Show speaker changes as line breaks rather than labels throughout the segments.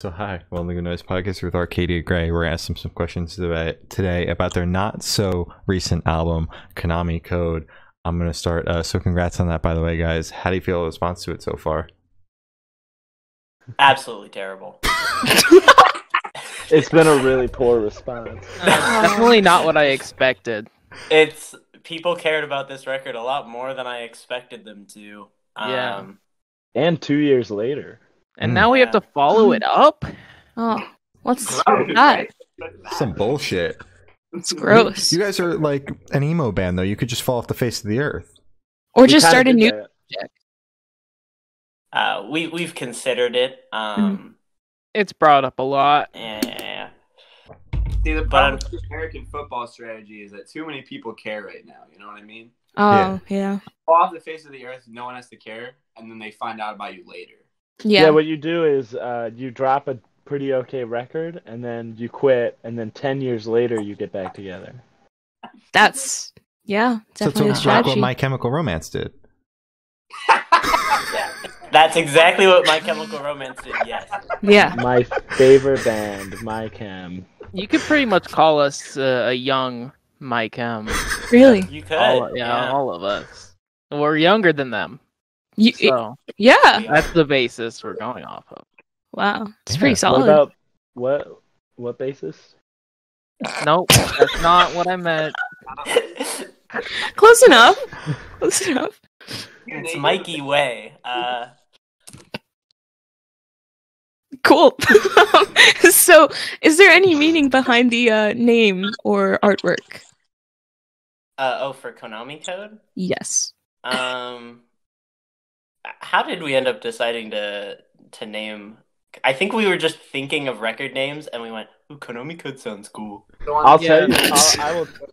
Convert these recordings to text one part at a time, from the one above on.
So hi, welcome to the Noise Podcast with Arcadia Grey. We're asking some questions today about their not so recent album, Konami Code. I'm going to start. So congrats on that, by the way, guys. How do you feel the response to it so far?
Absolutely terrible.
It's been a really poor response.
Definitely not what I expected.
People cared about this record a lot more than I expected them to.
Yeah.
And 2 years later.
And now we have to follow it up?
Oh, what's that?
Some bullshit.
It's gross.
You guys are like an emo band, though. You could just fall off the face of the earth.
Or just start a new project.
We've considered it.
It's brought up a lot.
Yeah.
See, the problem with American football strategy is that too many people care right now. You know what I mean?
Oh, yeah.
Fall off the face of the earth, no one has to care, and then they find out about you later.
Yeah.
What you do is you drop a pretty okay record, and then you quit, and then 10 years later you get back together.
That's, definitely a
So
strategy.
what My Chemical Romance did.
That's exactly what My Chemical Romance did, yes.
Yeah.
My favorite band, My Chem.
You could pretty much call us a young My Chem.
Really?
You could.
All of us. We're younger than them. So
Yeah.
that's the basis we're going off of.
Wow. It's pretty
What
solid.
about what basis?
Nope, that's not what I meant.
Close enough. Close enough.
It's Mikey Way.
Cool. So, is there any meaning behind the name or artwork?
For Konami Code?
Yes.
How did we end up deciding to name? I think we were just thinking of record names, and we went, "Ooh, Konami Code sounds cool."
I'll tell you.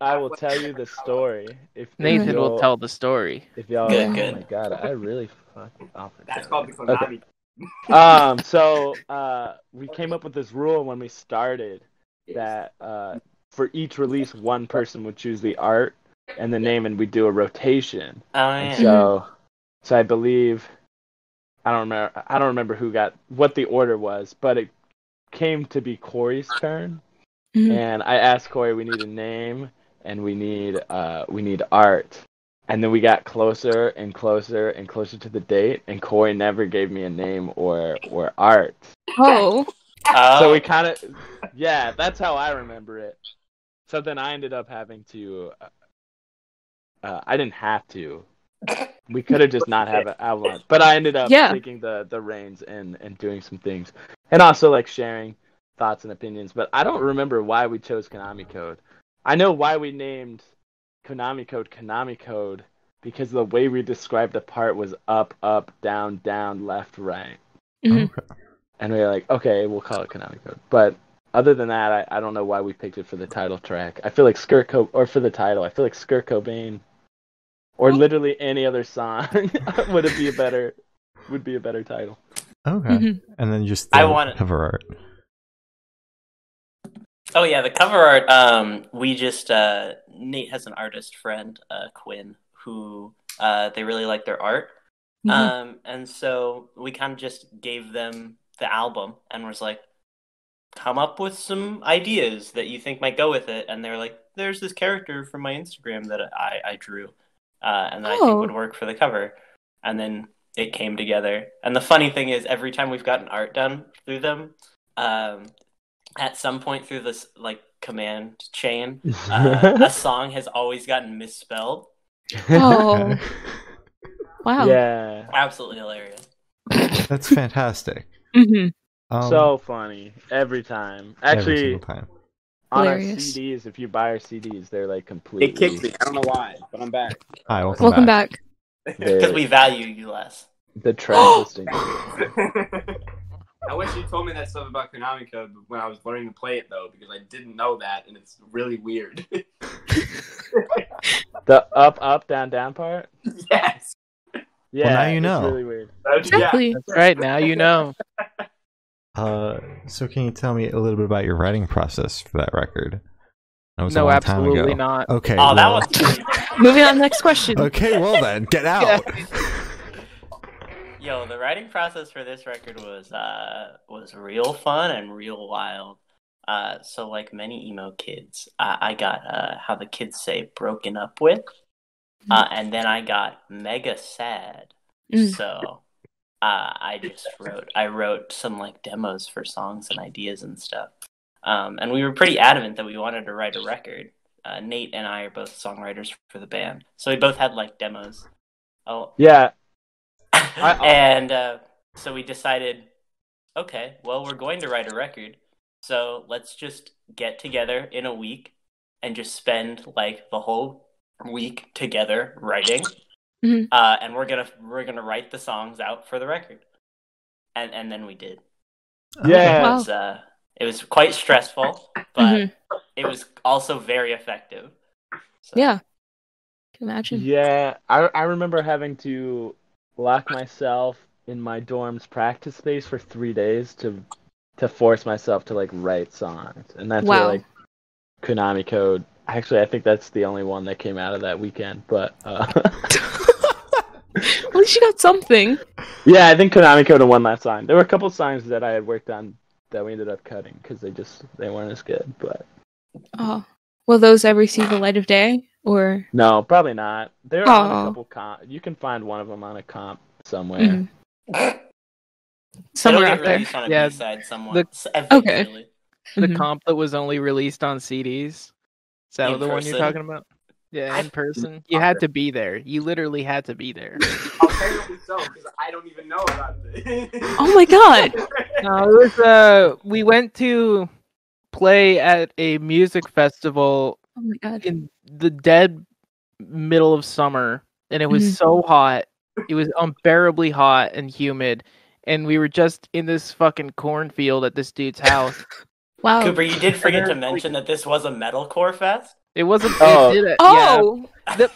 I will tell you the story. If
Nathan
you'll-
will tell the story.
If y'all,
Good,
oh
good.
my god, I really fucking off.
That's called the Konami.
So we came up with this rule when we started that for each release, one person would choose the art and the name, and we do a rotation.
Oh
And
yeah.
so I believe I don't remember what the order was, but it came to be Corey's turn,
Mhm.
and I asked Corey, we need a name and we need art. And then we got closer and closer and closer to the date, and Corey never gave me a name or art.
Oh.
So we kind of, that's how I remember it. So then I ended up having to, I didn't have to. We could have just not have an outline, but I ended up taking the reins and doing some things, and also like sharing thoughts and opinions. But I don't remember why we chose Konami Code. I know why we named Konami Code because the way we described the part was up, up, down, down, left, right.
Mhm.
Okay.
And we were like, okay, we'll call it Konami Code. But other than that, I don't know why we picked it for the title track. I feel like for the title, I feel like Skirt Cobain or literally any other song would be a better title.
Okay.
Mhm.
And then just
I
the
want it.
cover art.
Oh yeah, the cover art. We just Nate has an artist friend, Quinn, who they really like their art, and so we kind of just gave them the album and was like, come up with some ideas that you think might go with it, and they were like, there's this character from my Instagram that I drew, and that I think would work for the cover, and then it came together. And the funny thing is, every time we've gotten art done through them, at some point through this like command chain, a song has always gotten misspelled.
Oh. Wow.
Yeah.
Absolutely hilarious.
That's fantastic.
Mhm.
So funny every time.
every
Actually,
single time.
on our
Hilarious.
CDs, if you buy our CDs, they're like completely.
It kicked me. I don't know why, but I'm back.
Hi,
Welcome back.
Because we value you less.
The track listing.
I wish you told me that stuff about Konami Code when I was learning to play it, though, because I didn't know that, and it's really weird.
The up, up, down, down part.
Yes.
Yeah,
now you know.
It's really weird.
Exactly.
That's right, now you know.
So can you tell me a little bit about your writing process for that record? That was a
No,
long time
absolutely
ago.
not.
Okay.
Oh, that
well-
was.
Moving on to the next question.
Okay, well then, get out.
Yo, the writing process for this record was real fun and real wild. So like many emo kids, I got how the kids say broken up with, and then I got mega sad. So I wrote some like demos for songs and ideas and stuff. And we were pretty adamant that we wanted to write a record. Nate and I are both songwriters for the band, so we both had like demos. Oh
Yeah.
And so we decided, okay, well, we're going to write a record, so let's just get together in a week and just spend like the whole week together writing, and we're gonna write the songs out for the record, and then we did.
Yeah.
It was quite stressful, but it was also very effective. So.
Yeah, can imagine.
Yeah, I remember having to lock myself in my dorm's practice space for 3 days to force myself to like write songs, and that's where like Konami Code. Actually, I think that's the only one that came out of that weekend. But
at least you got something.
Yeah, I think Konami Code and one last song. There were a couple songs that I had worked on that we ended up cutting because they weren't as good. But
will those ever see the light of day? Or
no, probably not. There are a couple you can find one of them on a comp somewhere.
Somewhere out there.
On a B-side somewhere.
Okay.
The comp that was only released on CDs. Is that the one you're talking about? Yeah, in person. You had to be there. You literally had to be there.
Apparently so, because I don't even know about this.
Oh my god!
No, it was we went to play at a music festival in the dead middle of summer, and it was so hot. It was unbearably hot and humid, and we were just in this fucking cornfield at this dude's house.
Wow.
Cooper, you did forget to mention that this was a metalcore fest?
It wasn't.
Yeah.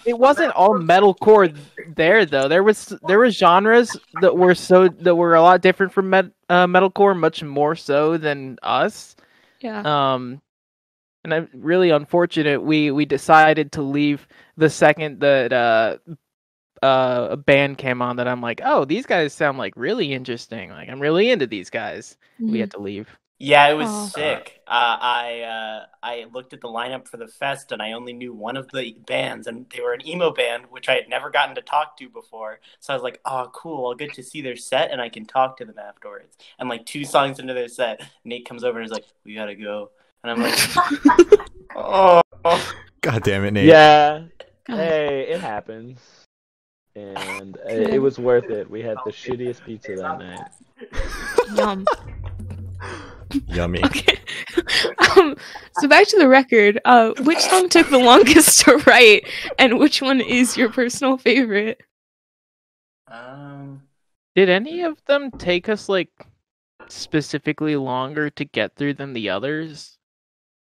It wasn't all metalcore there though. There were genres that were a lot different from metalcore, much more so than us.
Yeah.
And I'm really unfortunate. We decided to leave the second that a band came on that I'm like, oh, these guys sound like really interesting. Like I'm really into these guys. We had to leave.
Yeah, it was sick. I looked at the lineup for the fest, and I only knew one of the bands, and they were an emo band, which I had never gotten to talk to before. So I was like, oh, cool, I'll get to see their set, and I can talk to them afterwards. And like 2 songs into their set, Nate comes over and is like, we gotta go. And I'm like, oh.
God damn it, Nate.
Yeah. Hey, it happens. And it was worth it. We had the shittiest pizza that night.
Yum.
Yummy.
Okay. So back to the record. Which song took the longest to write, and which one is your personal favorite?
Did any of them take us like specifically longer to get through than the others?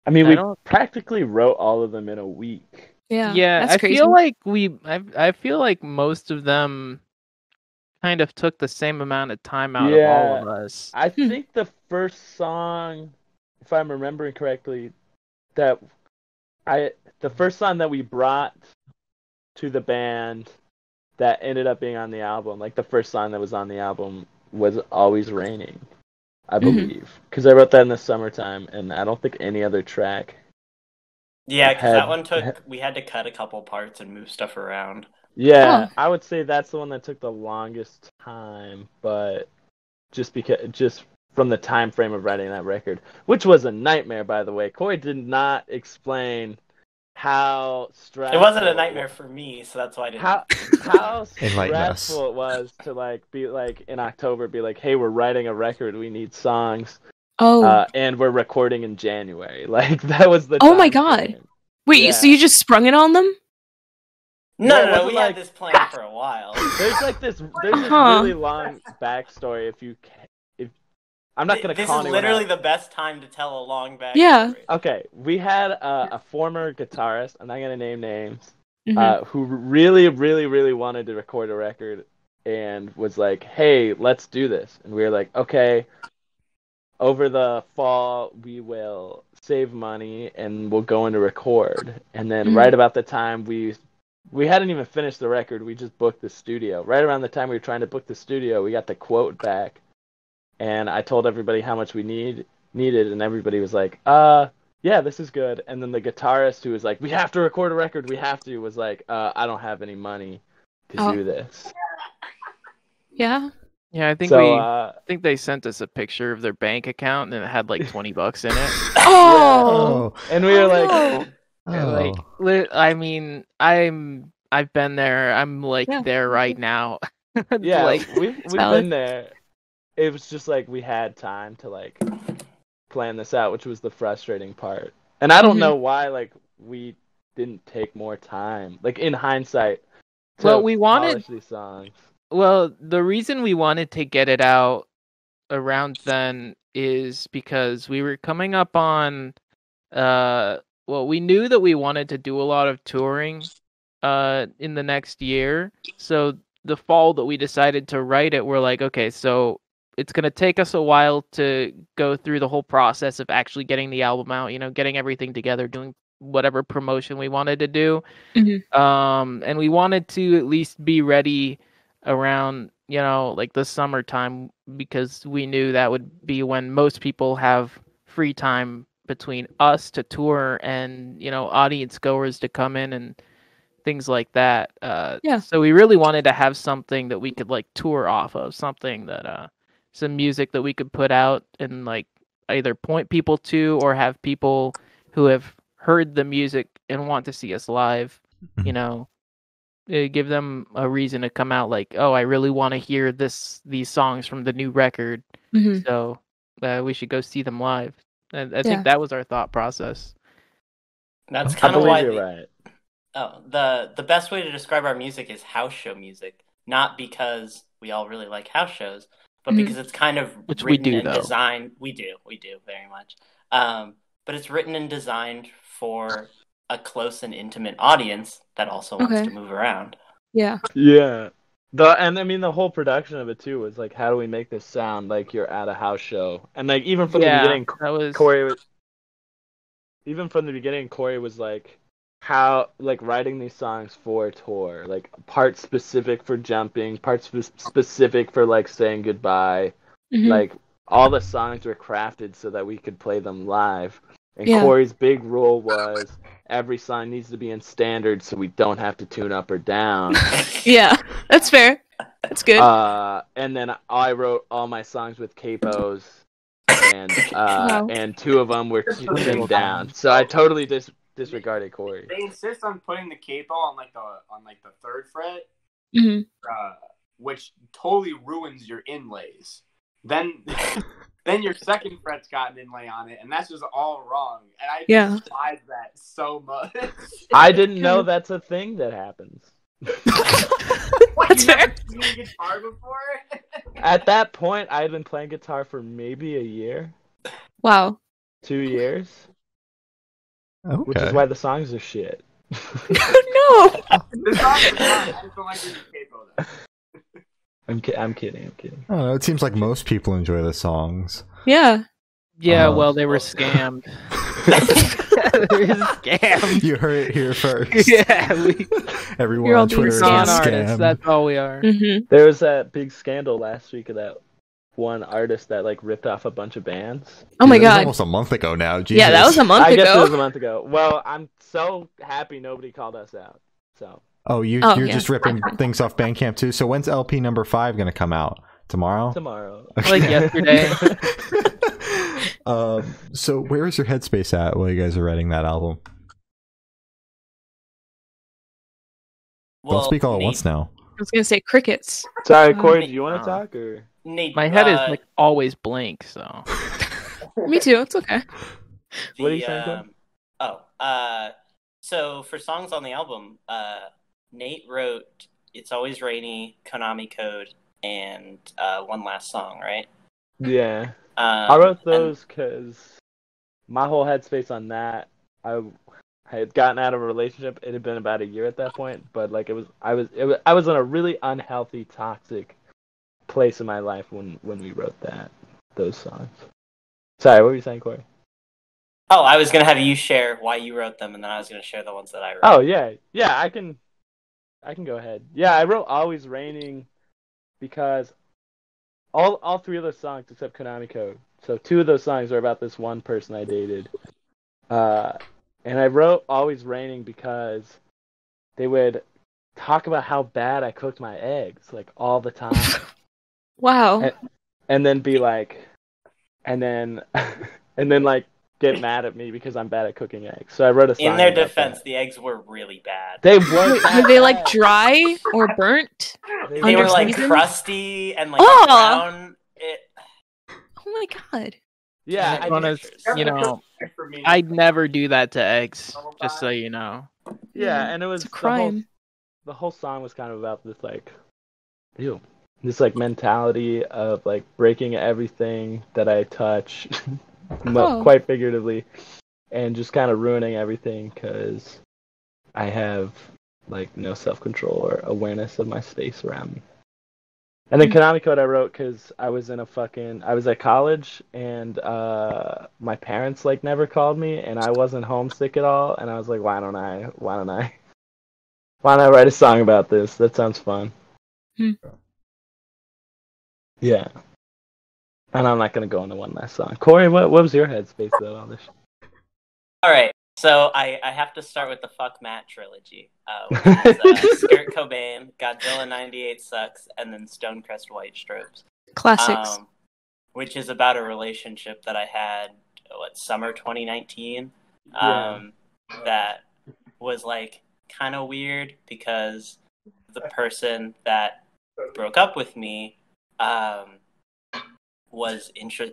I mean, we practically wrote all of them in a week.
Yeah, that's crazy.
I feel like most of them kind of took the same amount of time out of all of us.
I think the first song, if I'm remembering correctly, the first song that we brought to the band that ended up being on the album, like the first song that was on the album was Always Raining, I believe. Because I wrote that in the summertime, and I don't think any other track.
Yeah, because that one we had to cut a couple parts and move stuff around.
Yeah, I would say that's the one that took the longest time, but just from the time frame of writing that record, which was a nightmare, by the way. Coy did not explain how stressful.
It wasn't a nightmare for me, so that's why I didn't.
How stressful it was to like be like in October, be like, hey, we're writing a record, we need songs. And we're recording in January. Like that was the.
Oh my god! Wait, so you just sprung it on them?
No, we had this plan for a while.
There's this really long backstory. If I'm not gonna call anyone.
This is literally the best time to tell a long backstory.
Yeah.
Okay, we had a former guitarist. I'm not gonna name names. Who really, really, really wanted to record a record and was like, "Hey, let's do this." And we were like, "Okay." Over the fall, we will save money and we'll go into record. And then right about the time we we hadn't even finished the record. We just booked the studio. Right around the time we were trying to book the studio, we got the quote back, and I told everybody how much we needed, and everybody was like, yeah, this is good. And then the guitarist who was like, we have to record a record, was like, I don't have any money to do this.
Yeah.
Yeah, I think
So,
think they sent us a picture of their bank account and it had like $20 in it.
Oh.
And we were like,
no.
And, like, I mean, I've been there. I'm like there right now.
yeah,
like,
we've been there. It was just like we had time to like plan this out, which was the frustrating part. And I don't know why like we didn't take more time, like in hindsight, to
we wanted
polish these songs.
Well, the reason we wanted to get it out around then is because we were coming up on we knew that we wanted to do a lot of touring in the next year. So the fall that we decided to write it, we're like, okay, so it's going to take us a while to go through the whole process of actually getting the album out, getting everything together, doing whatever promotion we wanted to do. And we wanted to at least be ready around, like the summertime, because we knew that would be when most people have free time between us to tour and, audience goers to come in and things like that. So we really wanted to have something that we could like tour off of, something that some music that we could put out and like either point people to or have people who have heard the music and want to see us live, give them a reason to come out, like, oh, I really want to hear these songs from the new record, so we should go see them live. And I think that was our thought process.
That's kind of why
you're right.
Oh, the best way to describe our music is house show music, not because we all really like house shows, but because it's kind of
Which
written
we do,
and
though.
designed. We do very much. But it's written and designed for a close and intimate audience that also wants to move around.
Yeah.
Yeah. The whole production of it too was like, how do we make this sound like you're at a house show? And like even from the beginning, Corey was like, how like writing these songs for a tour, like parts specific for jumping, parts specific for like saying goodbye. Like all the songs were crafted so that we could play them live. And Corey's big rule was every song needs to be in standard so we don't have to tune up or down.
Yeah, that's fair. That's good.
And then I wrote all my songs with capos, and two of them were tuned down. So I totally disregarded Corey.
They insist on putting the capo on the third fret, which totally ruins your inlays. Then your second fret's got an inlay on it, and that's just all wrong. And I despise that so much.
I didn't know that's a thing that happens.
What,
that's
you
fair.
never seen guitar before?
At that point, I had been playing guitar for maybe a year.
Wow.
2 years.
Okay.
Which is why the songs are shit.
No.
The songs are fine. I just don't like the capo though.
I'm kidding.
I don't know. It seems like most people enjoy the songs.
Yeah.
Yeah, well, they were scammed. They were scammed.
You heard it here first.
Yeah,
everyone
You're all
on Twitter is
being
a
con artists.
scam.
That's all we are.
There was that big scandal last week of that one artist that like ripped off a bunch of bands.
Oh my
Dude, that was
god.
almost a month ago now. Jesus.
Yeah, that was a month
I
ago.
guess it was a month ago. Well, I'm so happy nobody called us out. So.
Oh, you're just ripping things off Bandcamp too. So when's LP number 5 gonna come out? Tomorrow?
Like yesterday.
So where is your headspace at while you guys are writing that album?
Well,
Don't speak all at
Nate,
once now.
I was gonna say crickets.
Sorry, Corey, do you want to talk or?
Nate,
My head is like always blank, so.
Me too. It's okay.
What are you saying, Corey?
So for songs on the album, Nate wrote "It's Always Rainy," "Konami Code," and one last song, right?
Yeah. I wrote those because my whole headspace on that, I had gotten out of a relationship. It had been about a year at that point, but like I was in a really unhealthy, toxic place in my life when we wrote those songs. Sorry, what were you saying, Corey?
Oh, I was gonna have you share why you wrote them, and then I was gonna share the ones that I wrote.
Oh yeah, I can I can go ahead. Yeah, I wrote Always Raining because all three of those songs except Konami Code. So two of those songs are about this one person I dated. And I wrote Always Raining because they would talk about how bad I cooked my eggs, like, all the time.
Wow.
And then be like, and then like get mad at me because I'm bad at cooking eggs. So I wrote a song
In their
about
defense,
that.
the eggs were really bad.
They weren't.
Were they like dry or burnt?
They
Under
were like
seasoned?
crusty and like
Oh!
brown.
Oh my god.
Yeah,
I
I mean,
Honest, I'd never do that to eggs, just so you know.
yeah, and it was
It's a crime.
the whole song was kind of about this like, this like mentality of like breaking everything that I touch, quite figuratively, and just kind of ruining everything because I have like no self-control or awareness of my space around me. And then Konami Code I wrote because I was at college and my parents like never called me and I wasn't homesick at all and I was like, why don't I write a song about this? That sounds fun. Yeah. And I'm not gonna go into one last song. Corey, what was your headspace about all this?
All right, so I have to start with the Fuck Matt trilogy, which is Skirt Cobain, Godzilla 98 Sucks, and then Stonecrest White Stripes.
Classics.
Which is about a relationship that I had, summer 2019, that was like kind of weird because the person that broke up with me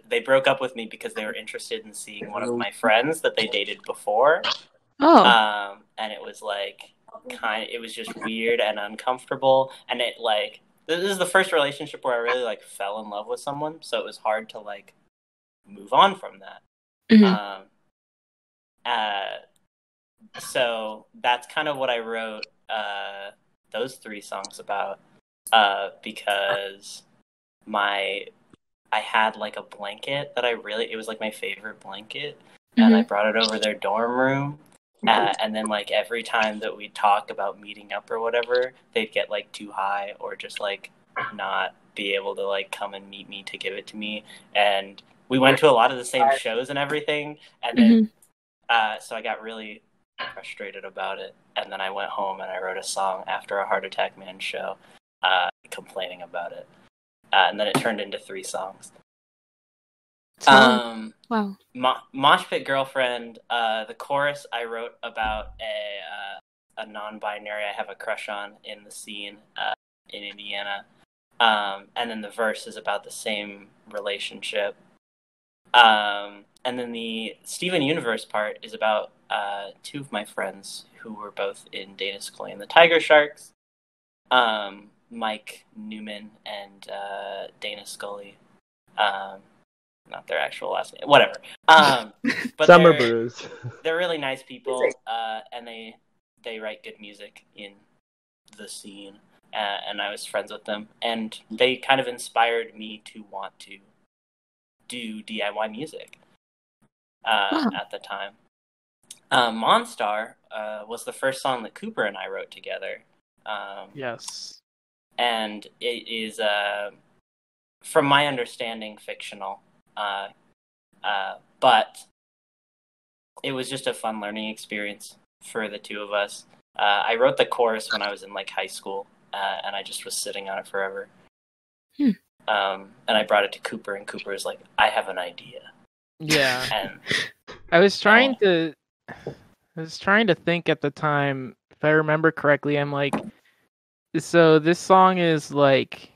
they broke up with me because they were interested in seeing one of my friends that they dated before. And it was like it was just weird and uncomfortable, and it like this is the first relationship where I really like fell in love with someone, so it was hard to like move on from that. So that's kind of what I wrote those three songs about, because I had like a blanket that it was like my favorite blanket, and I brought it over their dorm room. And then like every time that we'd talk about meeting up or whatever, they'd get like too high or just like not be able to like come and meet me to give it to me. And we went to a lot of the same shows and everything. And then, so I got really frustrated about it. And then I went home and I wrote a song after a Heart Attack Man show, complaining about it. And then it turned into 3 songs.
Wow.
Mosh Pit Girlfriend, the chorus I wrote about a non-binary I have a crush on in the scene in Indiana. And then the verse is about the same relationship. And then the Steven Universe part is about 2 of my friends who were both in Dana Scully and the Tiger Sharks. Mike Newman and Dana Scully. Not their actual last name, whatever. But
Summer Brews.
They're really nice people, and they write good music in the scene, and I was friends with them, and they kind of inspired me to want to do DIY music at the time. Monstar was the first song that Cooper and I wrote together.
Yes.
And it is, from my understanding, fictional. But it was just a fun learning experience for the 2 of us. I wrote the chorus when I was in like high school, and I just was sitting on it forever. And I brought it to Cooper, and Cooper was like, "I have an idea."
Yeah.
And
I was trying to think at the time, if I remember correctly. I'm like, so this song is like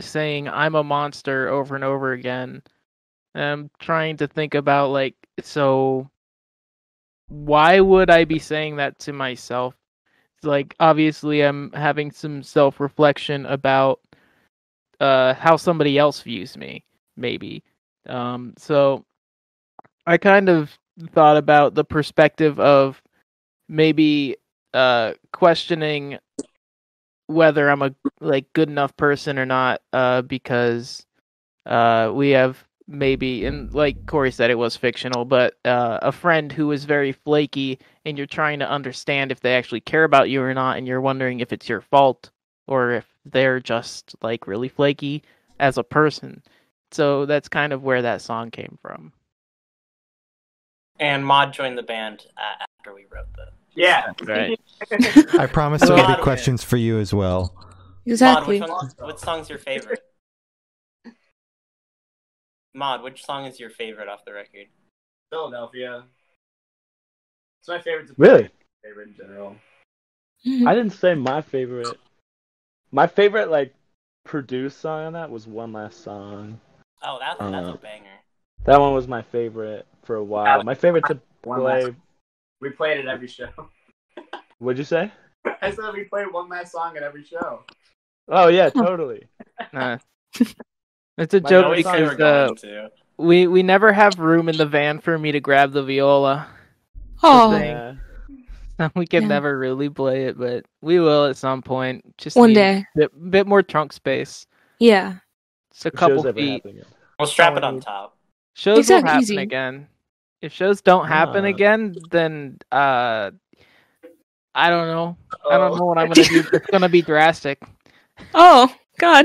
saying I'm a monster over and over again. I'm trying to think about like, so why would I be saying that to myself? It's like, obviously I'm having some self-reflection about how somebody else views me, maybe. So I kind of thought about the perspective of maybe questioning whether I'm a like good enough person or not, because we have maybe, and like Corey said, it was fictional, but a friend who is very flaky, and you're trying to understand if they actually care about you or not, and you're wondering if it's your fault or if they're just like really flaky as a person. So that's kind of where that song came from.
And Maud joined the band after we wrote the.
Yeah.
Right.
I promise there'll be questions for you as well.
Exactly.
Maud, what song's your favorite? Maud, which song is your favorite off the record?
Philadelphia. It's my favorite.
Really?
Favorite in general.
I didn't say my favorite. My favorite, like, produced song on that was One Last Song.
Oh, that's a banger.
That one was my favorite for a while. My favorite to play.
We played it every show.
What'd you say?
I said we played One Last Song at every show.
Oh yeah, totally.
It's a joke because we never have room in the van for me to grab the viola.
Oh,
Yeah.
We can never really play it, but we will at some point. Just
one day.
Bit more trunk space.
Yeah.
Just a couple feet.
We'll strap it on top.
Shows will happen again. If shows don't happen again, then I don't know. I don't know what I'm gonna do. It's gonna be drastic.
Oh God.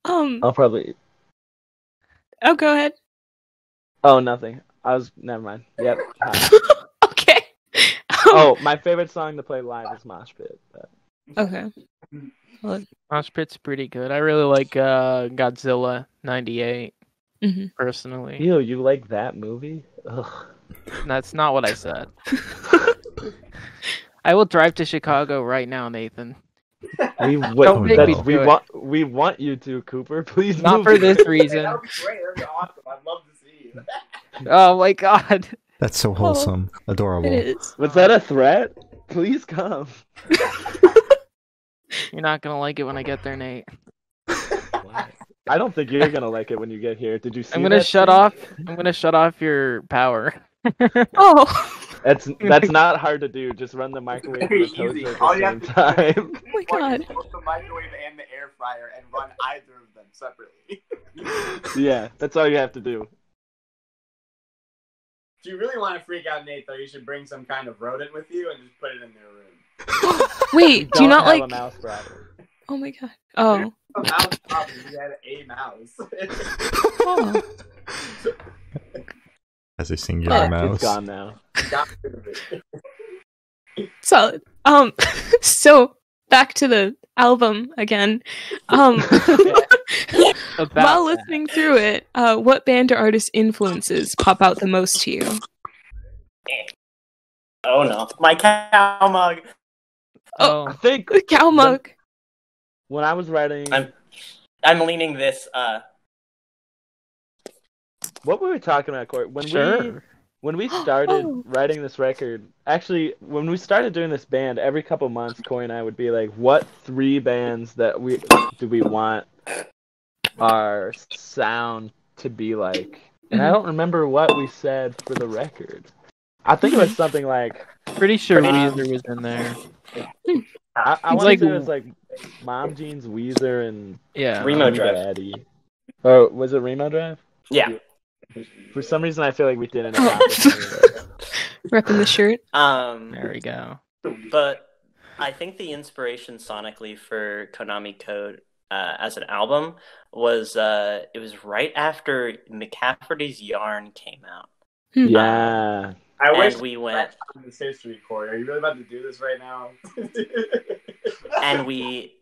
I'll probably.
Oh, go ahead.
Oh, nothing. Never mind. Yep.
Okay.
Oh, my favorite song to play live is Mosh Pit.
Okay.
Mosh Pit's pretty good. I really like Godzilla '98. Personally.
Ew, you like that movie? Ugh.
That's not what I said. I will drive to Chicago right now, Nathan.
We want you to, Cooper. Please.
Not for this reason.
That would be great. That would be awesome. I'd love to see you.
Oh my God.
That's so wholesome. Adorable.
It is.
Was that a threat? Please come.
You're not gonna like it when I get there, Nate.
I don't think you're gonna like it when you get here. Did you see?
I'm gonna shut off your power.
Oh.
That's not hard to do. Just run the microwave and the toaster at the same time.
Oh my God.
Both the microwave and the air fryer and run either of them separately.
Yeah, that's all you have to do.
If you really want to freak out Nate, though, you should bring some kind of rodent with you and just put it in their room.
Wait, do you not
have
like?
a mouse problem.
Oh my God. Oh.
A mouse problem. You had a mouse.
Oh.
As a singular mouse.
It's gone now.
Solid. So back to the album again. While listening through it, what band or artist influences pop out the most to you?
Oh no, my cow mug.
Oh,
I think
cow mug.
When I was writing,
I'm leaning this.
What were we talking about, Corey? When we started writing this record, actually, when we started doing this band, every couple months, Corey and I would be like, "What 3 bands do we want our sound to be like?" And I don't remember what we said for the record. I think it was something like.
Pretty sure Weezer was in there.
I want to say it was like Mom Jeans, Weezer, and
Remo Drive.
Daddy. Oh, was it Remo Drive?
Yeah.
For some reason, I feel like we didn't accomplish it.
Repping the shirt.
There we go.
But I think the inspiration sonically for Konami Code as an album was it was right after McCafferty's Yarn came out.
Yeah.
I wish
we went.
This history, Corey. Are you really about to do this right now?
and we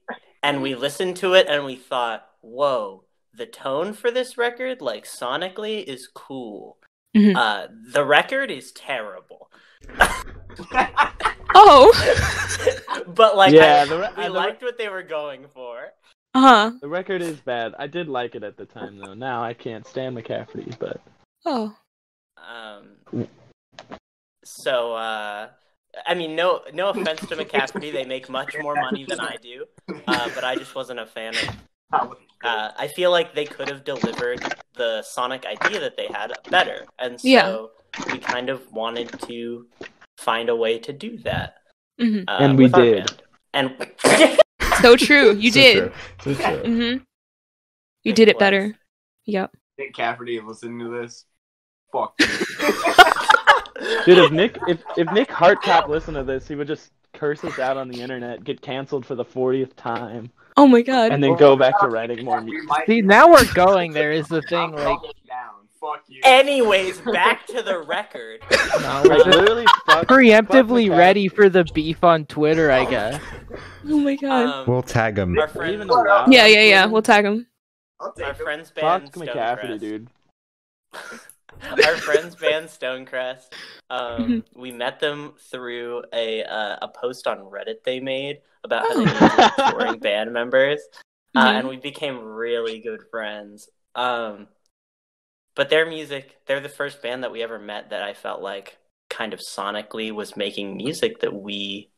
listened to it and we thought, whoa, the tone for this record, like sonically, is cool. The record is terrible. But like, we liked what they were going for.
The record is bad. I did like it at the time, though. Now I can't stand McCafferty, but.
So, I mean, no offense to McCafferty, they make much more money than I do, but I just wasn't a fan of. I feel like they could have delivered the sonic idea that they had better, and so we kind of wanted to find a way to do that.
And we did.
And
so true, you did.
So true.
You did it better. Yep.
Nick Cafferty listening to this. Fuck.
Dude, if Nick Hardtop listened to this, he would just curse us out on the internet, get canceled for the 40th time,
Oh my god.
and then go back to writing more music.
See, now we're going there is the thing, like...
Down. Fuck you.
Anyways, back to the record.
No,
Like,
we're
literally
preemptively
fuck
ready for the beef on Twitter, I guess.
Oh my god.
We'll tag him.
Our
Are we
friend,
even allowed?
Yeah. We'll tag him.
I'll take
our
it.
friend's band
Fuck McCafferty,
Stonecrest.
dude.
Our friend's band Stonecrest. We met them through a post on Reddit they made about how they needed touring band members, and we became really good friends. But their music, they're the first band that we ever met that I felt like kind of sonically was making music that we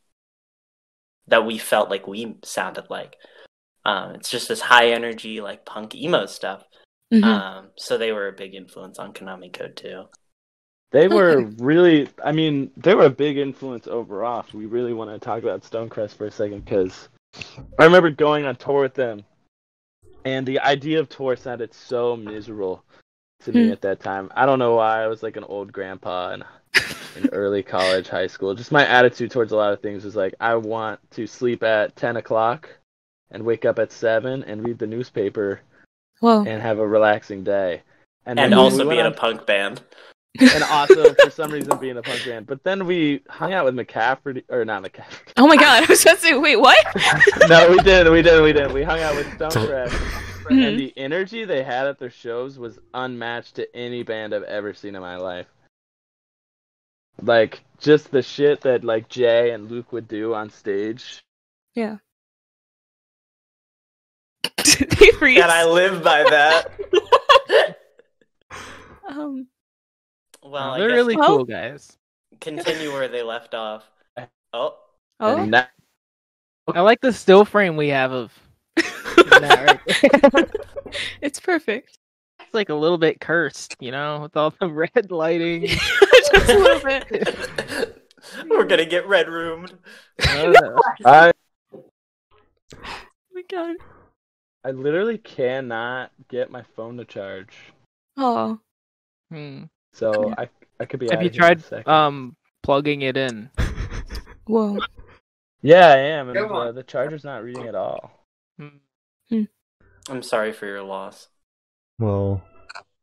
felt like we sounded like. It's just this high energy, like punk emo stuff. So they were a big influence on Konami Code too.
They were really, I mean, they were a big influence overall. We really want to talk about Stonecrest for a second, because I remember going on tour with them, and the idea of tour sounded so miserable to me at that time. I don't know why. I was like an old grandpa in early college, high school. Just my attitude towards a lot of things was like, I want to sleep at 10 o'clock and wake up at 7 and read the newspaper and have a relaxing day. And
also be in a punk band.
And also, for some reason, be in a punk band. But then we hung out with McCafferty, or not McCafferty.
Oh my god, I was about to say, wait, what?
No, we did. We hung out with Stonecrest. And the energy they had at their shows was unmatched to any band I've ever seen in my life. Like, just the shit that, like, Jay and Luke would do on stage.
Yeah. They freeze.
And I live by that. Well,
They're
I guess
really
we'll
cool guys.
continue where they left off. Oh.
And that,
I like the still frame we have of that right there.
It's perfect.
It's like a little bit cursed, you know, with all the red lighting.
Just a little bit.
We're gonna get red roomed.
I
Oh my god.
literally cannot get my phone to charge.
Oh.
So I could be
Have
out
you
of here in a
tried
second.
plugging it in?
Whoa.
Yeah, I am, and
Come on.
the charger's not reading at all.
I'm sorry for your loss.
Well,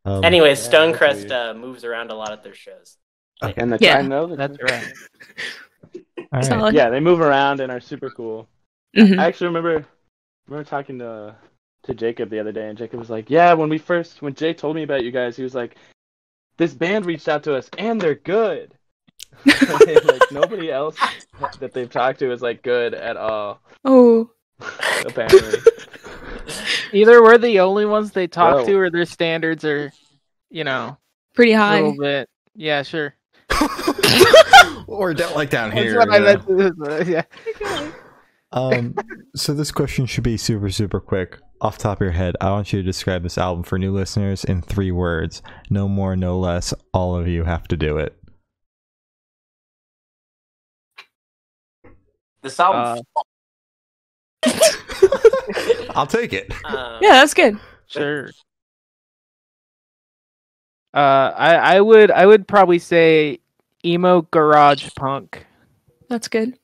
Anyways,
yeah,
Stonecrest moves around a lot I shows.
And
Yeah,
I know
That's right.
all right.
Solid.
Yeah, they move around and are super cool.
Mhm.
I actually remember talking to Jacob the other day, and Jacob was like, "Yeah, when Jay told me about you guys, he was like, this band reached out to us, and they're good." Like, nobody else that they've talked to is like good at all.
Oh.
Apparently.
Either we're the only ones they talk
Whoa.
to, or their standards are, you know,
Pretty
a
high.
little bit. Yeah, sure.
Or down, like down
That's
here.
what I
you
meant
know.
to yeah.
So this question should be super, super quick. Off the top of your head, I want you to describe this album for new listeners in 3 words. No more, no less. All of you have to do it.
The album.
I'll take it.
Yeah, that's good.
Sure. I would probably say emo garage punk.
That's good.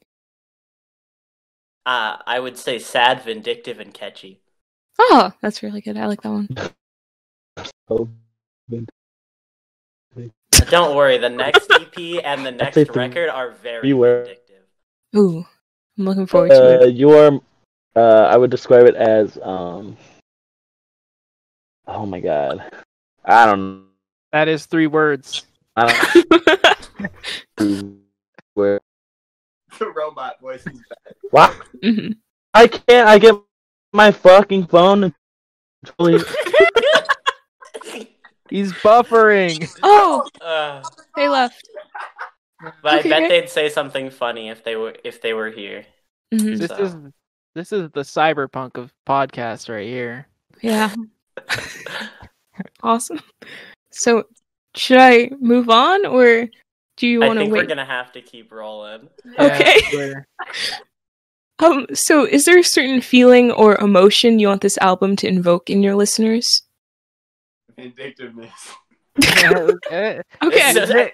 I would say sad, vindictive, and catchy.
Oh, that's really good. I like that one.
Oh,
Don't worry, the next EP and the next
say 3
record are very
Beware.
vindictive.
Ooh, I'm looking forward to it.
I would describe it as oh my god, I don't
That is 3 words.
where
The robot voice is back.
what?
Mhm.
I can't. I get my fucking phone. And totally.
He's buffering.
Oh,
Uh,
they left.
but
Okay.
I bet they'd say something funny if they were here.
Mhm.
This is the cyberpunk of podcasts right here.
Yeah. Awesome. So, should I move on, or do you
I
want to
think we're
wait?
gonna have to keep rolling.
Okay.
sure.
So is there a certain feeling or emotion you want this album to invoke in your listeners?
Vindictiveness.
Okay,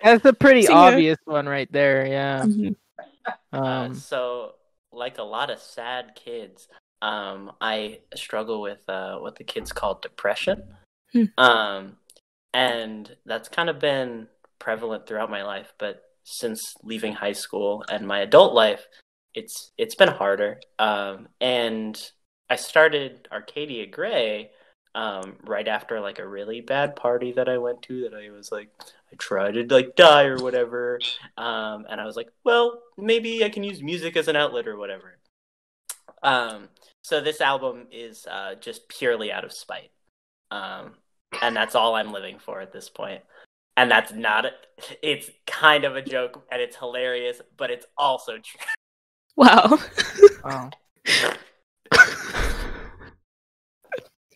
that's a pretty obvious one right there. Yeah.
Mm-hmm. So, like a lot of sad kids, I struggle with what the kids call depression. And that's kind of been prevalent throughout my life, but since leaving high school and my adult life, it's been harder. And I started Arcadia Grey right after like a really bad party that I went to that I was like, I tried to like die or whatever. And I was like, well, maybe I can use music as an outlet or whatever. So this album is just purely out of spite. And that's all I'm living for at this point. And that's not it. It's kind of a joke and it's hilarious, but it's also true.
Wow.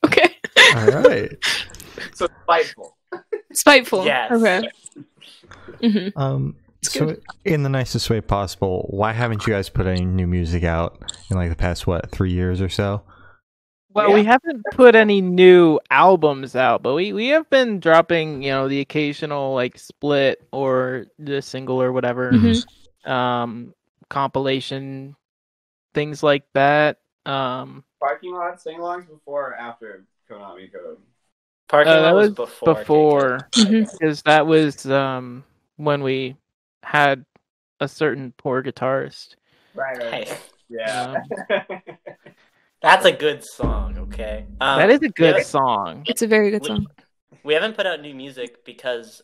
Okay.
All right.
So spiteful.
Spiteful.
Yes.
Okay. Mm-hmm.
So in the nicest way possible, why haven't you guys put any new music out in like the past 3 years or so?
Well, we haven't put any new albums out, but we have been dropping, the occasional like split or the single or whatever, compilation, things like that.
Parking lot sing-alongs before or after Konami Code?
Parking lot was
before, because that was when we had a certain poor guitarist.
Right. Yeah.
That's a good song, okay?
That is a good song.
It's a very good song.
We haven't put out new music because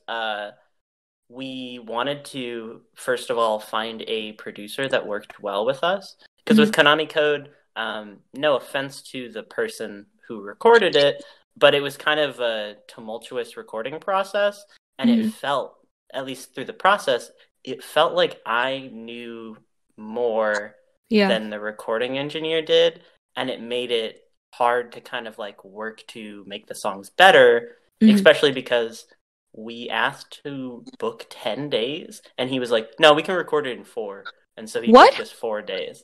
we wanted to, first of all, find a producer that worked well with us. Because with Konami Code, no offense to the person who recorded it, but it was kind of a tumultuous recording process. And it felt, at least through the process, it felt like I knew more than the recording engineer did. And it made it hard to kind of like work to make the songs better, especially because we asked to book 10 days and he was like, no, we can record it in 4. And so he booked us 4 days.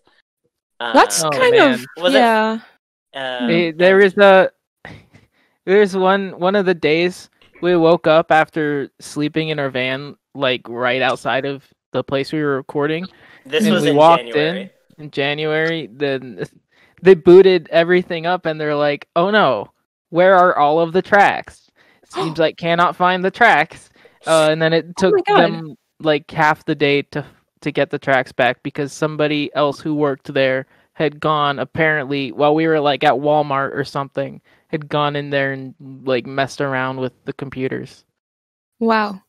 That's kind of,
there's one of the days we woke up after sleeping in our van, like right outside of the place we were recording.
This was in January.
In January, then they booted everything up and they're like, oh no, where are all of the tracks? Seems like cannot find the tracks. And then it took them like half the day to get the tracks back because somebody else who worked there had gone, apparently, while we were like at Walmart or something, had gone in there and like messed around with the computers.
Wow.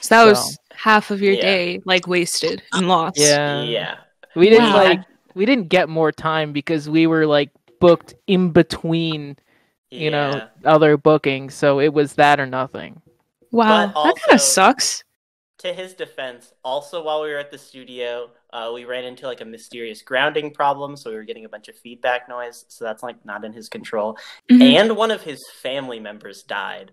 So that was half of your day like wasted and lost.
Yeah.
We didn't we didn't get more time because we were like booked in between, other bookings. So it was that or nothing.
Wow, that kind of sucks.
To his defense, also while we were at the studio, we ran into like a mysterious grounding problem. So we were getting a bunch of feedback noise. So that's like not in his control. And one of his family members died.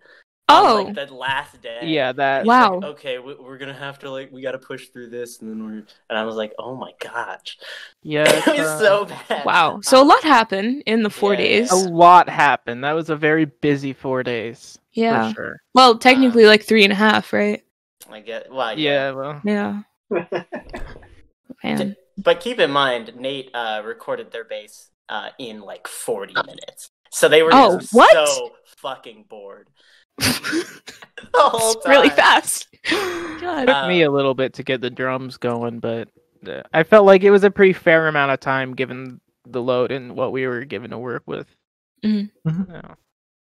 Like the last day.
Yeah, that.
Wow.
Like, okay, we're gonna have to we gotta push through this, and then I was like, oh my gosh.
Yeah,
it was so bad.
Wow. So a lot happened in the 4 days.
A lot happened. That was a very busy 4 days.
Yeah.
For sure.
Well, technically like 3.5, right?
I get. Well,
yeah. Man.
But keep in mind, Nate recorded their bass in like 40 minutes, so they were just so fucking bored. The whole time.
Really fast. God.
It took me a little bit to get the drums going, but I felt like it was a pretty fair amount of time given the load and what we were given to work with.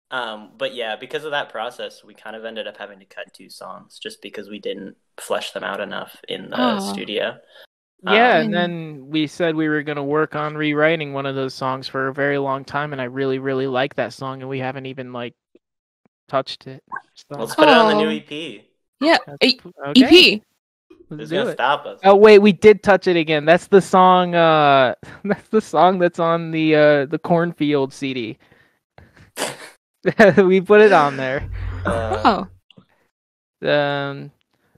But yeah, because of that process, we kind of ended up having to cut 2 songs just because we didn't flesh them out enough in the studio.
Yeah, and then we said we were going to work on rewriting one of those songs for a very long time, and I really, really like that song, and we haven't even touched it. So.
Let's put it on the new EP.
Yeah,
okay.
EP.
Who's gonna stop us?
Oh wait, we did touch it again. That's the song. That's the song that's on the Cornfield CD. We put it on there.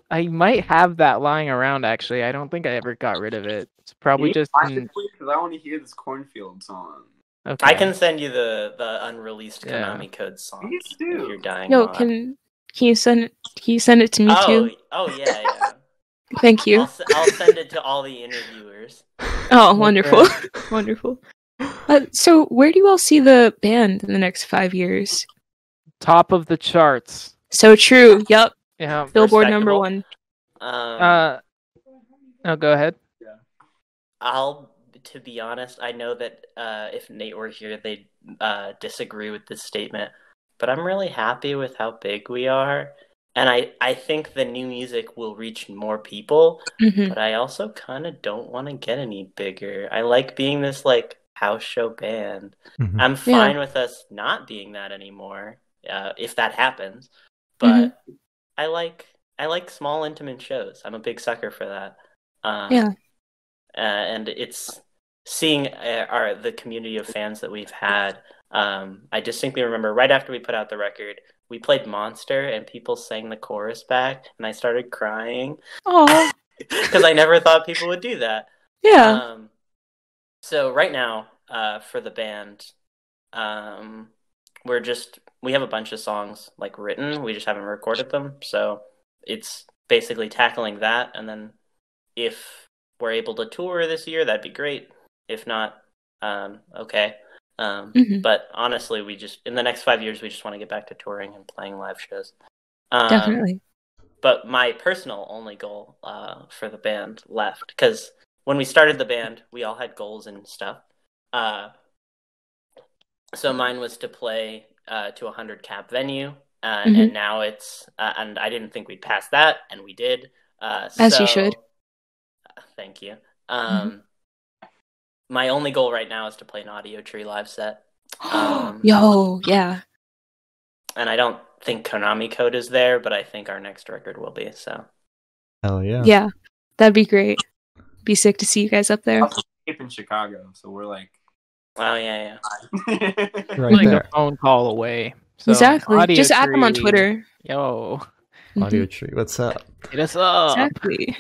I might have that lying around. Actually, I don't think I ever got rid of it. It's probably just.
Because I want to hear this cornfield song.
Okay.
I can send you the unreleased Konami Code songs if you're dying.
No, can you send it to me too?
Oh yeah.
Thank you.
I'll send it to all the interviewers.
Oh, wonderful. Wonderful. So where do you all see the band in the next 5 years?
Top of the charts.
So true. Yep.
Yeah.
Billboard #1.
No, go ahead.
To be honest, I know that if Nate were here, they'd disagree with this statement. But I'm really happy with how big we are. And I think the new music will reach more people.
Mm-hmm.
But I also kind of don't want to get any bigger. I like being this, like, house show band.
Mm-hmm.
I'm fine with us not being that anymore, if that happens. But I like small, intimate shows. I'm a big sucker for that. And it's seeing the community of fans that we've had. I distinctly remember right after we put out the record, we played Monster and people sang the chorus back, and I started crying.
Oh,
because I never thought people would do that.
Yeah.
So right now, for the band, we have a bunch of songs like written. We just haven't recorded them. So it's basically tackling that, and then if we're able to tour this year, that'd be great. If not, okay. But honestly, in the next 5 years, we just want to get back to touring and playing live shows.
Definitely.
But my personal only goal for the band left, because when we started the band, we all had goals and stuff. So mine was to play to a 100 cap venue, and now it's and I didn't think we'd pass that, and we did.
As you should.
Thank you. My only goal right now is to play an Audio Tree live set.
Yo, yeah.
And I don't think Konami Code is there, but I think our next record will be, so.
Hell yeah.
Yeah, that'd be great. Be sick to see you guys up there.
Also, in Chicago, so we're like...
Oh, yeah.
Right
like
there.
a phone call away. So,
exactly. Just
Audio
add them on
Tree.
Twitter.
Yo.
Audio Tree, what's up?
Hit us up.
Exactly.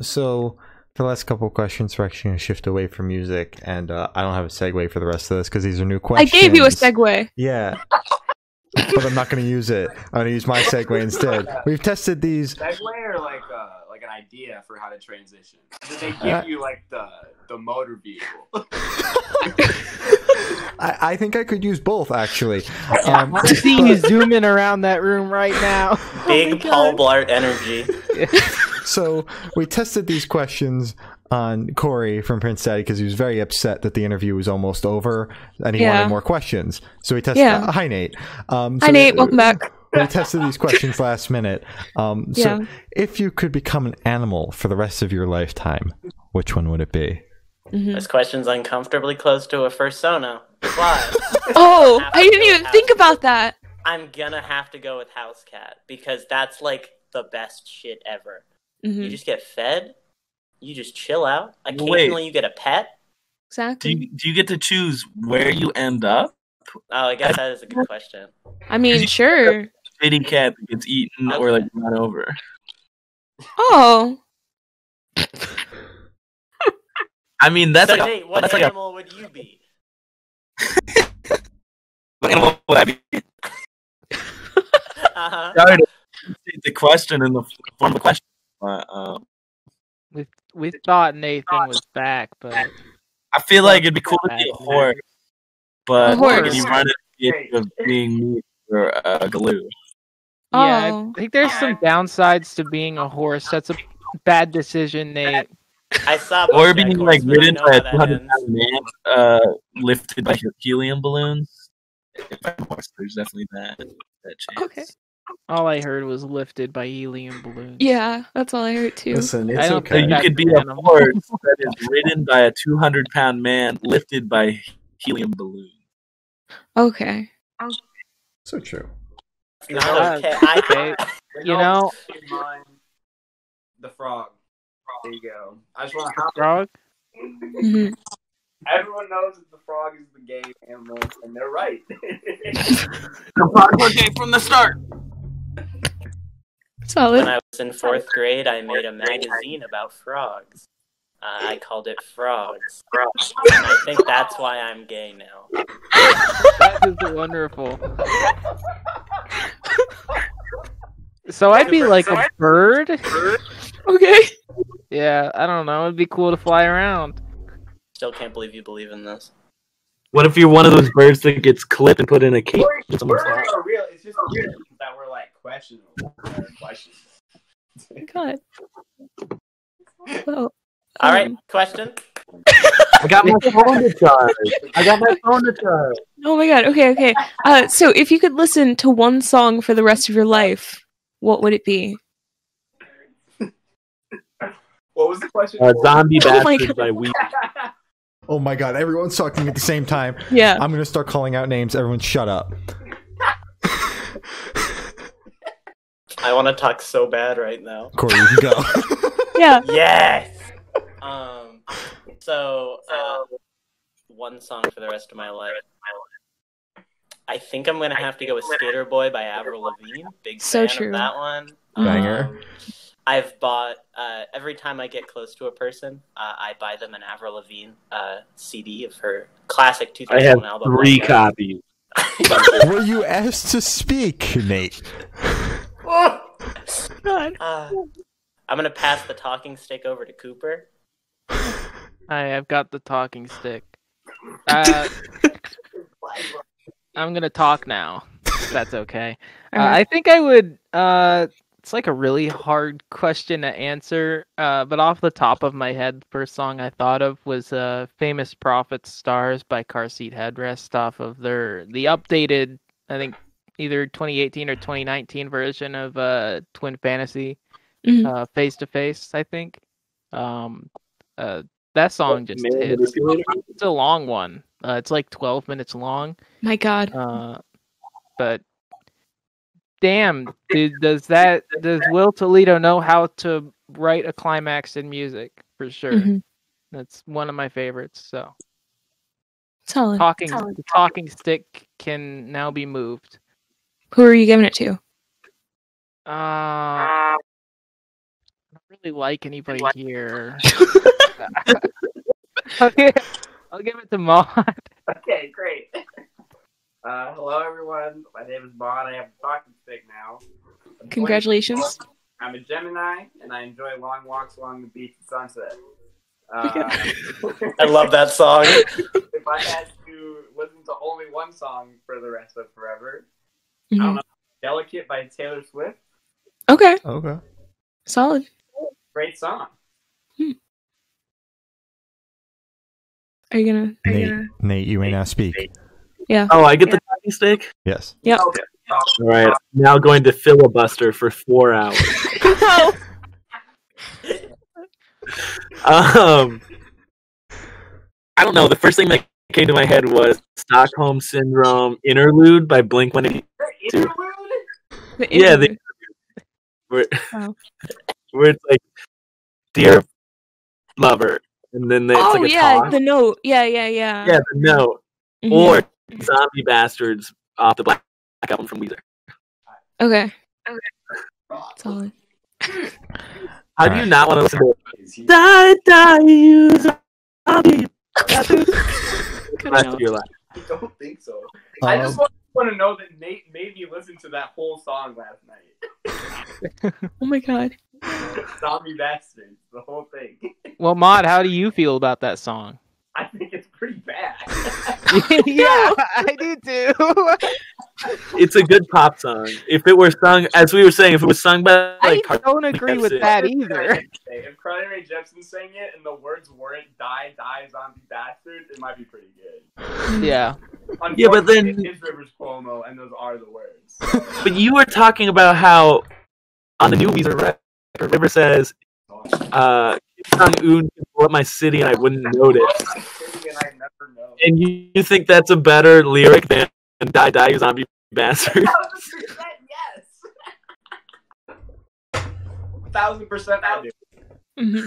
So for the last couple of questions, we're actually going to shift away from music, and I don't have a segue for the rest of this because these are new questions.
I gave you a segue.
Yeah. But I'm not going to use it. I'm going to use my segue instead. We've tested these.
Segue or like an idea for how to transition? Did they give you like the motor vehicle?
I think I could use both, actually.
I'm seeing you zooming around that room right now.
Big Paul Blart energy.
So we tested these questions on Corey from Prince Daddy because he was very upset that the interview was almost over and he wanted more questions. So we tested. Hi, Nate.
Hi, Nate. Welcome back.
We tested these questions last minute. So if you could become an animal for the rest of your lifetime, which one would it be?
This question's uncomfortably close to a fursona. But
oh, I didn't even think about that.
I'm gonna have to go with house cat because that's like the best shit ever. You just get fed. You just chill out. Occasionally you get a pet.
Exactly.
Do you get to choose where you end up?
Oh, I guess that is a good question.
I mean, sure.
Shitty cat that gets eaten or like run over.
Oh.
I mean, that's
so
like
Nate, what animal would you be?
What animal would I be? Sorry to state the question in the form of a question.
We thought Nathan was back, but
I feel like it'd be cool to be a horse, but like, you run it of being meat or glue.
Yeah, I think there's some downsides to being a horse. That's a bad decision, Nate.
I saw.
Or being like ridden by a 200-pound man, lifted by helium balloons. If I'm a horse, there's definitely that chance.
Okay.
All I heard was lifted by helium balloons.
Yeah, that's all I heard too.
Listen, it's
I don't
okay.
think
You could be a horse that is ridden by a 200-pound man, lifted by helium balloons.
Okay.
So true.
Not okay.
Okay. You know,
the frog. There you go. I just want to
frog.
Everyone knows that the frog is the gay animal, and they're right.
The frog was gay from the start.
Solid.
When I was in 4th grade, I made a magazine about frogs. I called it frogs. And I think that's why I'm gay now.
That is wonderful. So I'd be like a bird.
Okay.
Yeah, I don't know. It'd be cool to fly around.
Still can't believe you believe in this.
What if you're one of those birds that gets clipped and put in a cage?
Birds are real. It's just weird that we're like questionable. Questions.
God. Well,
All right, question.
I got my phone to charge.
Oh my god. Okay. So if you could listen to one song for the rest of your life, what would it be?
What was the question?
Zombie
Oh my
Bastards by Weezer.
Oh my god, everyone's talking at the same time.
Yeah.
I'm gonna start calling out names. Everyone shut up.
I want to talk so bad right now.
Corey, you can go.
Yeah.
Yes. So one song for the rest of my life. I think I'm gonna have to go with "Skater Boy" by Avril Lavigne. Big
So
fan
true.
of that one.
Banger.
I've bought every time I get close to a person, I buy them an Avril Lavigne CD of her classic
I
2001
have
album.
3 copies.
Were you asked to speak, Nate?
God.
I'm gonna pass the talking stick over to Cooper.
I've got the talking stick. I'm gonna talk now. If that's okay. I think I would. It's like a really hard question to answer. But off the top of my head, the first song I thought of was "Famous Prophets Stars" by Car Seat Headrest off of the updated, I think either 2018 or 2019 version of Twin Fantasy, Face to Face. I think. That song just hits. It's a long one. It's like 12 minutes long.
My God.
But damn, dude, does Will Toledo know how to write a climax in music? For sure.
Mm-hmm.
That's one of my favorites. So
Solid.
the talking stick can now be moved.
Who are you giving it to?
I don't really like anybody here. Okay, I'll give it to Maud.
Okay, great. Hello, everyone. My name is Maud. I have a talking stick now.
Congratulations.
I'm a Gemini, and I enjoy long walks along the beach and sunset.
I love that song.
If I had to listen to only one song for the rest of forever, I don't know, Delicate by Taylor Swift.
Okay. Solid.
Great song.
Are you gonna?
Nate, you may now speak.
Yeah.
Oh, I get the talking stick?
Yes.
Yep.
Okay.
All right. I'm now going to filibuster for 4 hours. I don't know. The first thing that came to my head was Stockholm Syndrome Interlude by Blink-182.
Interlude?
Yeah, the where it's like, dear lover, and then it's like a talk.
the note. Yeah.
Yeah, the note.
Mhm.
Or Zombie Bastards off the Black Album from Weezer.
Okay. Solid.
How do you not want to listen to Die, you zombie bastards? Rest of your life.
I don't think so. I just want to know that Nate made me listen to that whole song last night.
Oh my God.
Zombie Bastards, the whole thing.
Well, Maud, how do you feel about that song?
I think it's pretty bad.
Yeah, I do too.
It's a good pop song. If it were sung, as we were saying, if it was sung by
I
like,
don't agree with that either.
If Carly Rae Jepsen sang it and the words weren't "die, die, zombie bastards," it might be pretty good.
Yeah.
Yeah, but then
it is Rivers Cuomo, and those are the words.
But you were talking about how on the new Weezer record, River says, "Sung Un can blow up my city and I wouldn't notice." And you think that's a better lyric than "Die, die, you zombie bastard"?
1,000% I do.
Mm-hmm.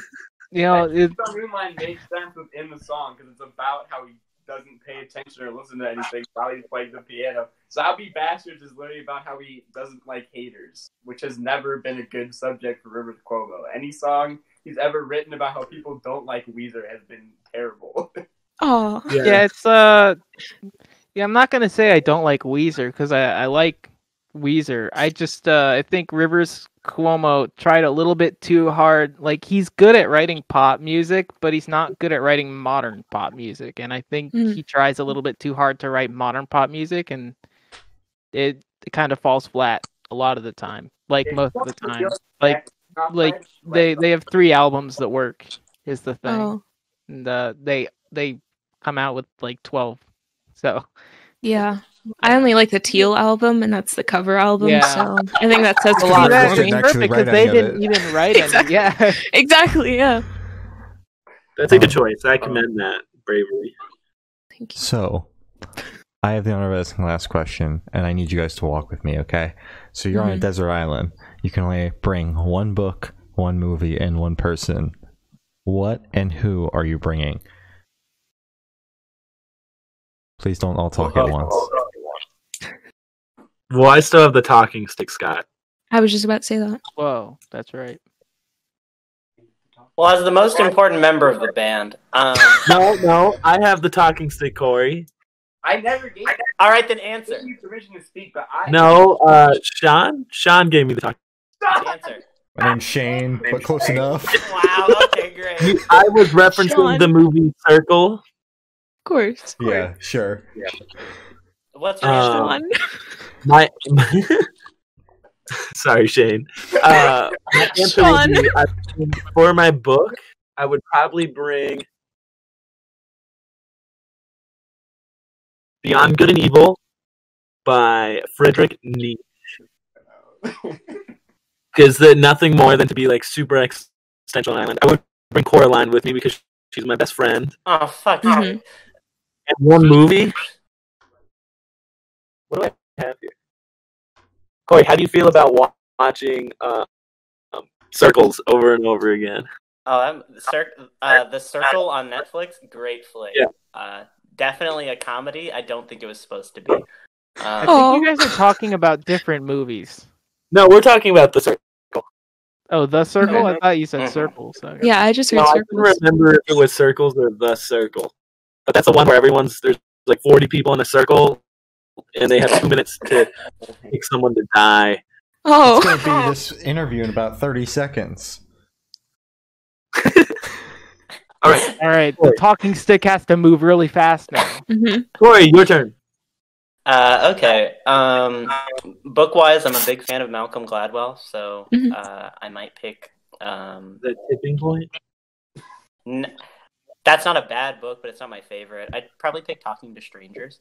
You know,
The Moonline makes sense within the song because it's about how he doesn't pay attention or listen to anything while he's playing the piano. Zombie Bastards is literally about how he doesn't like haters, which has never been a good subject for Rivers Cuomo. Any song he's ever written about how people don't like Weezer has been terrible.
Oh,
Yeah, it's yeah, I'm not gonna say I don't like Weezer because I like Weezer. I just I think Rivers Cuomo tried a little bit too hard. Like he's good at writing pop music, but he's not good at writing modern pop music. And I think he tries a little bit too hard to write modern pop music, and it kind of falls flat a lot of the time. Like most of the time. Like they have 3 albums that work is the thing.
Oh.
And they come out with like 12. So
Yeah. I only like the Teal album, and that's the cover album,
Yeah.
so I think that says a
See,
lot
that
for
didn't
me.
actually
perfect
write
because they
any of
didn't
it.
even write any. Yeah.
Exactly, yeah.
That's a good choice. I commend that bravery.
Thank you.
So, I have the honor of asking the last question, and I need you guys to walk with me, okay? So you're on a desert island. You can only bring 1 book, 1 movie, and 1 person. What and who are you bringing? Please don't all talk at once.
Well, I still have the talking stick, Scott.
I was just about to say that.
Whoa, that's right.
Well, as the most important member of the band,
No, I have the talking stick, Corey.
I never gave
all right, then answer.
you permission to speak, but I
No, Sean? Sean gave me the talking
Answer.
My name's Shane, but close enough.
Wow. Okay, great.
stick. I was referencing
Sean.
the movie Circle.
Of course.
Yeah, sure.
What's your
Um,
answer?
My Sorry, Shane. My answer would be, for my book, I would probably bring Beyond Good and Evil by Friedrich Nietzsche. Because nothing more than to be like super existential island. I would bring Coraline with me because she's my best friend.
Oh, fuck.
Mhm.
And 1 movie. What do I have here? Corey, how do you feel about watching Circles over and over again?
Oh, The Circle on Netflix, great flick.
Yeah.
Definitely a comedy. I don't think it was supposed to be.
I
Oh.
think you guys are talking about different movies.
No, we're talking about the Circle.
Oh, The Circle? I
Okay.
thought you said
Mhm.
Circle. So.
Yeah, I just heard
No, I
circles.
couldn't remember if it was Circles or The Circle. But that's the one where there's like 40 people in a circle, and they have 2 minutes to pick someone to die.
Oh.
It's going to be this interview in about 30 seconds.
All right,
All right, the talking stick has to move really fast now.
Mhm.
Corey, your turn.
Okay. Book-wise, I'm a big fan of Malcolm Gladwell, so
Mhm.
I might pick.
The tipping point.
That's not a bad book, but it's not my favorite. I'd probably pick Talking to Strangers.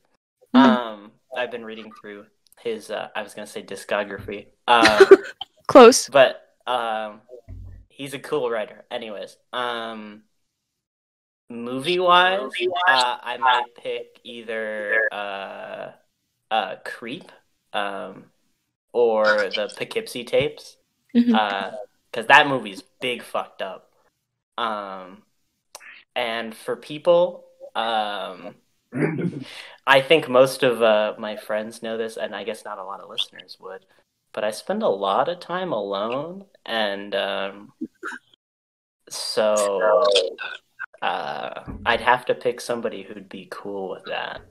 I've been reading through his, I was going to say discography.
Close.
But he's a cool writer. Anyways, movie-wise, I might pick either Creep or the Poughkeepsie tapes,
Mhm.
because that movie's big fucked up. And for people, I think most of my friends know this, and I guess not a lot of listeners would, but I spend a lot of time alone, and so I'd have to pick somebody who'd be cool with that.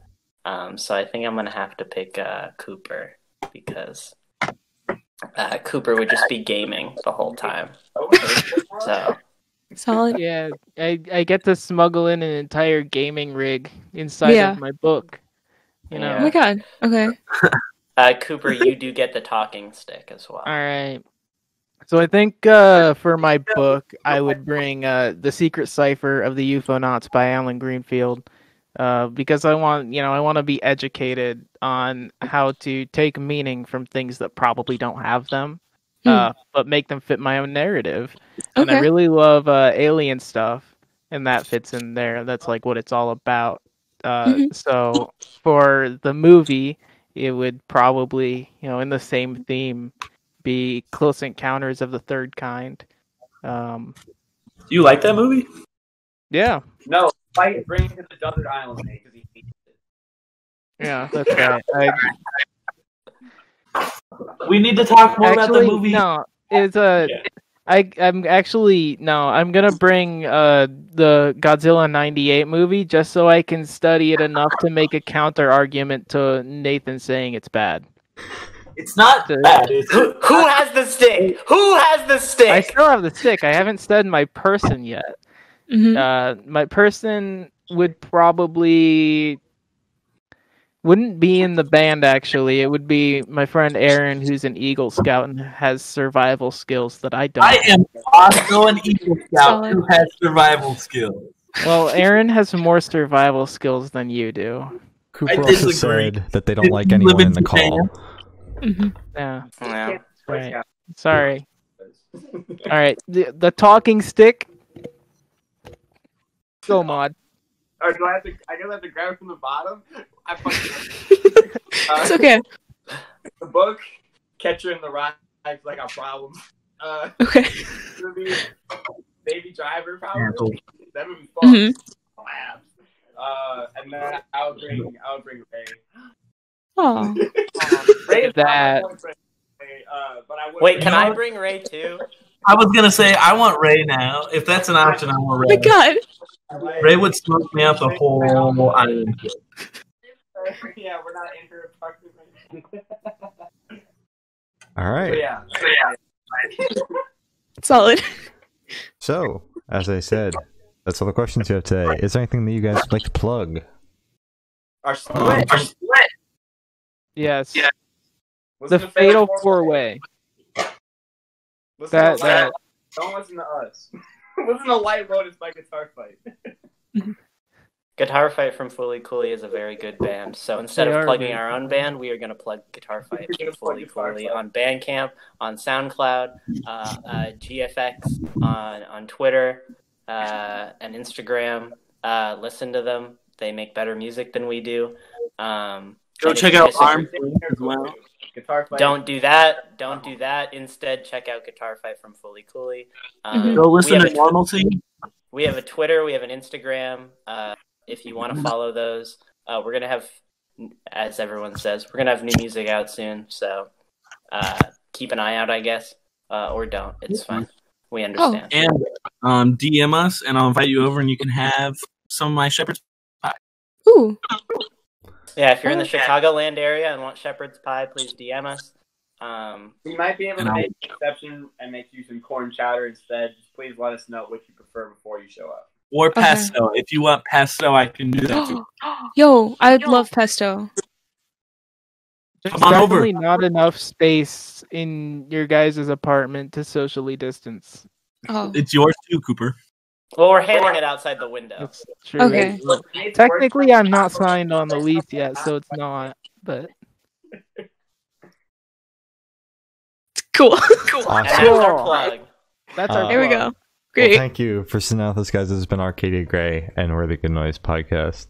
So I think I'm gonna have to pick Cooper, because Cooper would just be gaming the whole time. So
Solid.
Yeah, I get to smuggle in an entire gaming rig inside
Yeah.
of my book. You know.
Oh my god. Okay.
Cooper, you do get the talking stick as well.
All right. So I think for my book, I would bring The Secret Cipher of the UFOnauts by Alan Greenfield, because I want to be educated on how to take meaning from things that probably don't have them, but make them fit my own narrative. And I
Okay.
really love alien stuff, and that fits in there. That's like what it's all about. So for the movie, it would probably, in the same theme, be Close Encounters of the Third Kind.
Do you like that movie?
Yeah,
No, fight bring him to the desert island, mate, because he hates it.
yeah, that's right.
We need to talk more about the movie.
No, I I'm actually no. I'm gonna bring the Godzilla '98 movie just so I can study it enough to make a counter argument to Nathan saying it's bad.
It's not bad.
Who has the stick? Who has the stick?
I still have the stick. I haven't studied my person yet. My person would probably wouldn't be in the band. Actually, it would be my friend Aaron, who's an Eagle Scout and has survival skills that I don't.
I am also an Eagle Scout who has survival skills.
Well, Aaron has more survival skills than you do.
Cooper also said that they don't like anyone in the call.
Yeah.
Yeah.
Right. Sorry. All right. The talking stick. Go, Mod.
Or do I have to? I guess I have to grab it from the bottom. I
It's okay.
The book, Catcher in the Rye, I got problems.
Okay.
It would be Baby Driver, probably. That would be fun. And then I would bring Ray.
Oh.
Ray is
That.
but I would.
Wait, can I bring Ray too?
I was gonna say I want Ray now. If that's an option, I want
Oh
Ray.
my god.
Ray would smoke me out the whole island.
Yeah, we're not in here talking.
All right.
Yeah.
Solid.
So, as I said, that's all the questions you have today. Is there anything that you guys would like to plug?
Our split.
Yes.
Yeah.
The Fatal 4-Way.
Listen
That.
Don't listen to us. Listen to White Lotus by Guitar Fight.
Guitar Fight from Fully Cooley is a very good band. So instead
They
of
are
plugging
good.
our own band, we are going to plug Guitar Fight
We're
from
gonna plug
Fully
Guitar
Cooley
Fight.
on Bandcamp, on SoundCloud, GFX, on Twitter, and Instagram. Listen to them. They make better music than we do.
Go check out Arm as well.
Guitar Fight.
Don't do that. Don't do that. Instead, check out Guitar Fight from Fully Cooley.
Go listen to Normalcy.
We have a Twitter. We have an Instagram. If you want to follow those, we're going to have, as everyone says, we're going to have new music out soon. So keep an eye out, I guess. Or don't. It's fine. We understand.
And DM us, and I'll invite you over, and you can have some of my shepherd's pie.
Ooh.
Yeah, if you're in the Chicagoland area and want shepherd's pie, please DM us.
We might be able to make an exception and make you some corn chowder instead. Just please let us know what you prefer before you show up.
Or pesto. If you want pesto, I can do that too.
Yo, I'd love pesto.
There's
Come on over.
definitely not enough space in your guys' apartment to socially distance.
Oh.
It's yours too, Cooper.
Well, we're handing it outside the window.
That's true.
Okay.
Technically, I'm not signed on the lease yet, so it's not. But
Cool.
And that's our plug.
that's our.
There we
plug.
go. Great.
Well, thank you for sitting out with us, guys. This has been Arcadia Grey and We're the Good Noise podcast.